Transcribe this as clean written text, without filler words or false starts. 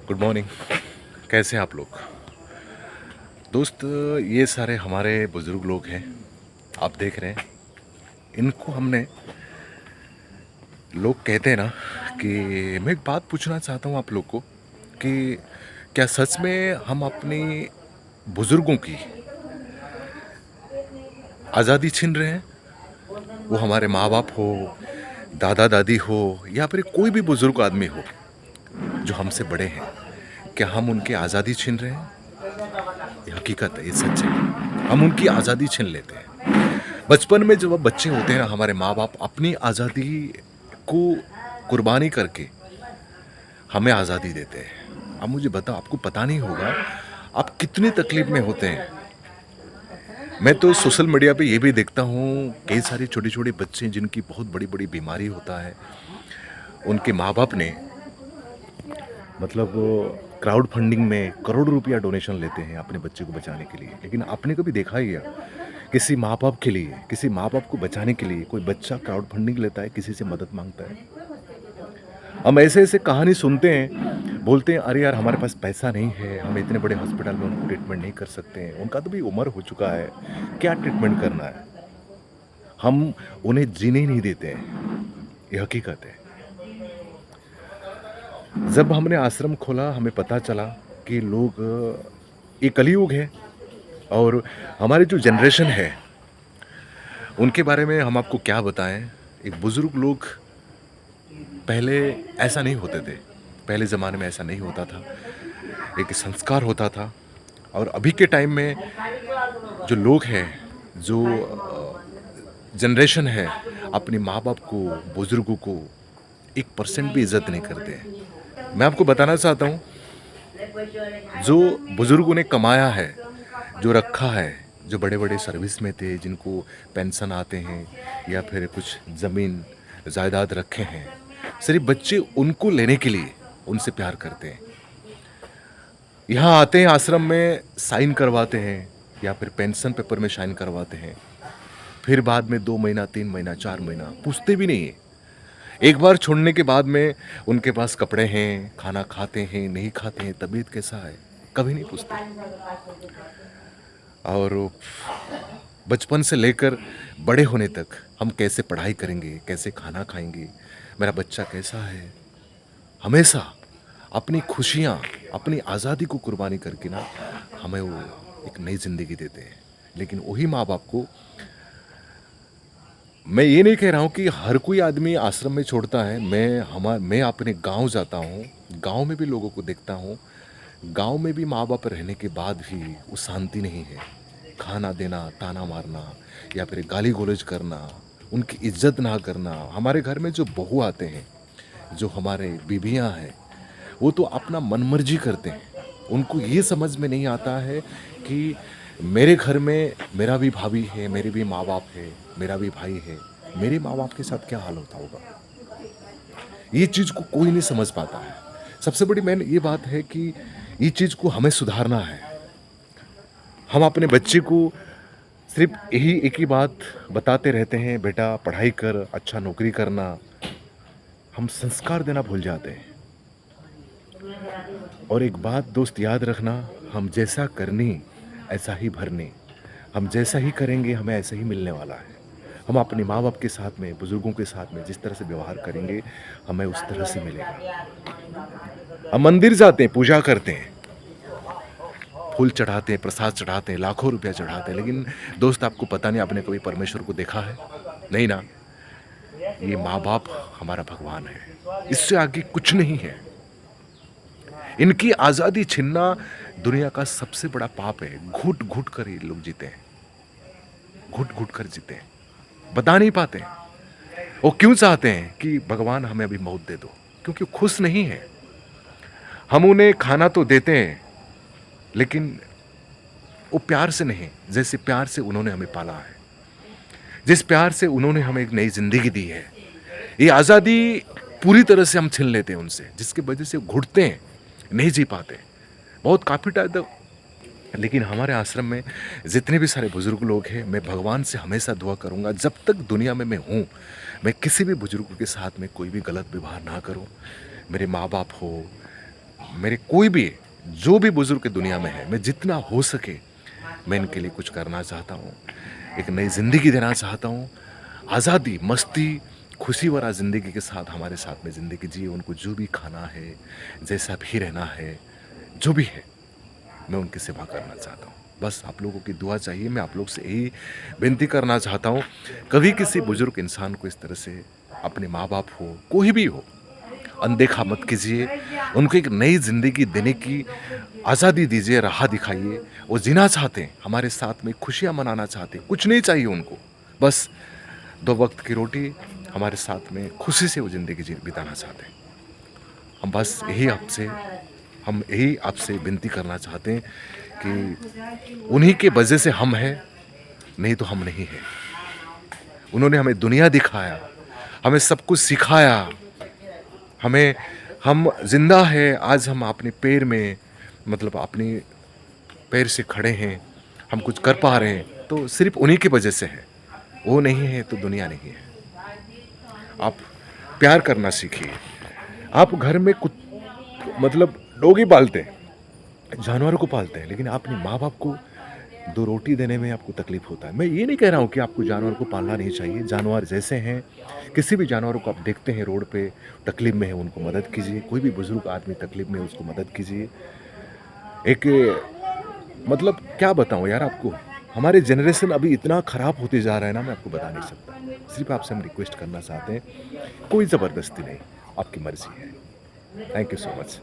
Good morning. कैसे हैं आप लोग दोस्त? ये सारे हमारे बुज़ुर्ग लोग हैं, आप देख रहे हैं। इनको हमने, लोग कहते हैं ना कि, मैं एक बात पूछना चाहता हूँ आप लोग को कि क्या सच में हम अपनी बुज़ुर्गों की आज़ादी छीन रहे हैं? वो हमारे माँ बाप हो, दादा दादी हो, या फिर कोई भी बुज़ुर्ग आदमी हो जो हमसे बड़े हैं, क्या हम उनकी आज़ादी छीन रहे हैं? ये हकीकत है, ये सच है। हम उनकी आज़ादी छीन लेते हैं। बचपन में जब बच्चे होते हैं ना, हमारे माँ बाप अपनी आज़ादी को कुर्बानी करके हमें आज़ादी देते हैं। अब मुझे बताओ, आपको पता नहीं होगा आप कितनी तकलीफ में होते हैं। मैं तो सोशल मीडिया पे ये भी देखता हूँ, कई सारे छोटे छोटे बच्चे जिनकी बहुत बड़ी बड़ी बीमारी होता है, उनके माँ बाप ने मतलब क्राउड फंडिंग में करोड़ रुपया डोनेशन लेते हैं अपने बच्चे को बचाने के लिए। लेकिन आपने कभी देखा ही है किसी माँ बाप के लिए, किसी माँ बाप को बचाने के लिए कोई बच्चा क्राउड फंडिंग लेता है, किसी से मदद मांगता है? हम ऐसे ऐसे कहानी सुनते हैं, बोलते हैं अरे यार हमारे पास पैसा नहीं है, हम इतने बड़े हॉस्पिटल में उनको ट्रीटमेंट नहीं कर सकते हैं, उनका तो भी उम्र हो चुका है, क्या ट्रीटमेंट करना है। हम उन्हें जीने ही नहीं देते हैं, ये हकीकत है। जब हमने आश्रम खोला हमें पता चला कि लोग, ये कलयुग है और हमारी जो जनरेशन है उनके बारे में हम आपको क्या बताएं। एक बुजुर्ग लोग पहले ऐसा नहीं होते थे, पहले ज़माने में ऐसा नहीं होता था, एक संस्कार होता था। और अभी के टाइम में जो लोग हैं, जो जनरेशन है, अपने माँ बाप को, बुजुर्गों को 1% भी इज्जत नहीं करते हैं। मैं आपको बताना चाहता हूँ, जो बुजुर्गों ने कमाया है, जो रखा है, जो बड़े बड़े सर्विस में थे, जिनको पेंशन आते हैं या फिर कुछ ज़मीन जायदाद रखे हैं, सिर्फ बच्चे उनको लेने के लिए उनसे प्यार करते हैं। यहाँ आते हैं आश्रम में, साइन करवाते हैं या फिर पेंशन पेपर में साइन करवाते हैं, फिर बाद में 2 महीना 3 महीना 4 महीना पूछते भी नहीं है। एक बार छोड़ने के बाद में उनके पास कपड़े हैं, खाना खाते हैं नहीं खाते हैं, तबीयत कैसा है, कभी नहीं पूछते। और बचपन से लेकर बड़े होने तक हम कैसे पढ़ाई करेंगे, कैसे खाना खाएंगे, मेरा बच्चा कैसा है, हमेशा अपनी खुशियाँ, अपनी आज़ादी को कुर्बानी करके ना हमें वो एक नई ज़िंदगी देते हैं। लेकिन वही माँ बाप को, मैं ये नहीं कह रहा हूँ कि हर कोई आदमी आश्रम में छोड़ता है। मैं अपने गांव जाता हूँ, गांव में भी लोगों को देखता हूँ, गांव में भी माँ बाप रहने के बाद भी वो शांति नहीं है। खाना देना, ताना मारना या फिर गाली गलौज करना, उनकी इज्जत ना करना। हमारे घर में जो बहू आते हैं, जो हमारे बीबियाँ हैं, वो तो अपना मनमर्जी करते हैं। उनको ये समझ में नहीं आता है कि मेरे घर में मेरा भी भाभी है, मेरे भी माँ बाप है, मेरा भी भाई है, मेरे माँ बाप के साथ क्या हाल होता होगा। ये चीज़ को कोई नहीं समझ पाता है। सबसे बड़ी मेन ये बात है कि ये चीज़ को हमें सुधारना है। हम अपने बच्चे को सिर्फ यही एक ही बात बताते रहते हैं, बेटा पढ़ाई कर, अच्छा नौकरी करना। हम संस्कार देना भूल जाते हैं। और एक बात दोस्त याद रखना, हम जैसा करनी ऐसा ही भरनी। हम जैसा ही करेंगे हमें ऐसा ही मिलने वाला है। हम अपने माँ बाप के साथ में, बुजुर्गों के साथ में जिस तरह से व्यवहार करेंगे हमें उस तरह से मिलेगा। हम मंदिर जाते हैं, पूजा करते हैं, फूल चढ़ाते हैं, प्रसाद चढ़ाते हैं, लाखों रुपया चढ़ाते हैं, लेकिन दोस्त आपको पता नहीं, आपने कभी परमेश्वर को देखा है? नहीं ना। ये माँ बाप हमारा भगवान है, इससे आगे कुछ नहीं है। इनकी आज़ादी छीनना दुनिया का सबसे बड़ा पाप है। घुट घुट कर ये लोग जीते हैं, घुट घुट कर जीते हैं, बता नहीं पाते। वो क्यों चाहते हैं कि भगवान हमें अभी मौत दे दो? क्योंकि खुश नहीं है। हम उन्हें खाना तो देते हैं, लेकिन वो प्यार से नहीं, जैसे प्यार से उन्होंने हमें पाला है, जिस प्यार से उन्होंने हमें एक नई जिंदगी दी है, ये आज़ादी पूरी तरह से हम छीन लेते हैं उनसे, जिसकी वजह से घुटते हैं, नहीं जी पाते बहुत काफ़ी टाइम तक। लेकिन हमारे आश्रम में जितने भी सारे बुजुर्ग लोग हैं, मैं भगवान से हमेशा दुआ करूंगा जब तक दुनिया में मैं हूँ, मैं किसी भी बुजुर्ग के साथ में कोई भी गलत व्यवहार ना करूँ। मेरे माँ बाप हो, मेरे कोई भी जो भी बुज़ुर्ग दुनिया में है, मैं जितना हो सके मैं इनके लिए कुछ करना चाहता हूँ। एक नई ज़िंदगी देना चाहता हूँ। आज़ादी, मस्ती, खुशी भरा ज़िंदगी के साथ हमारे साथ में ज़िंदगी जिए, उनको जो भी खाना है, जैसा भी रहना है, जो भी है, मैं उनकी सेवा करना चाहता हूँ। बस आप लोगों की दुआ चाहिए, मैं आप लोग से यही विनती करना चाहता हूँ, कभी किसी बुज़ुर्ग इंसान को इस तरह से अपने माँ-बाप हो, कोई भी हो, अनदेखा मत कीजिए। उनको एक नई ज़िंदगी देने की आज़ादी दीजिए, राह दिखाइए। वो जीना चाहते हैं, हमारे साथ में खुशियाँ मनाना चाहते हैं, कुछ नहीं चाहिए उनको। बस 2 वक़्त की रोटी, हमारे साथ में खुशी से वो ज़िंदगी बिताना चाहते हैं। हम बस यही आपसे विनती करना चाहते हैं कि उन्हीं के वजह से हम हैं, नहीं तो हम नहीं हैं। उन्होंने हमें दुनिया दिखाया, हमें सब कुछ सिखाया, हमें हम ज़िंदा हैं, आज हम अपने पैर में मतलब अपने पैर से खड़े हैं, हम कुछ कर पा रहे हैं, तो सिर्फ़ उन्हीं की वजह से है। वो नहीं है तो दुनिया नहीं है। आप प्यार करना सीखिए। आप घर में मतलब डॉगी पालते हैं, जानवरों को पालते हैं, लेकिन आप अपने माँ-बाप को 2 रोटी देने में आपको तकलीफ़ होता है। मैं ये नहीं कह रहा हूँ कि आपको जानवर को पालना नहीं चाहिए, जानवर जैसे हैं, किसी भी जानवरों को आप देखते हैं रोड पे, तकलीफ़ में है, उनको मदद कीजिए। कोई भी बुज़ुर्ग आदमी तकलीफ़ में है, उसको मदद कीजिए। एक मतलब क्या बताऊँ यार आपको, हमारे जनरेशन अभी इतना ख़राब होते जा रहा है ना, मैं आपको बता नहीं सकता। सिर्फ़ आपसे हम रिक्वेस्ट करना चाहते हैं, कोई ज़बरदस्ती नहीं, आपकी मर्ज़ी है। Thank you so much.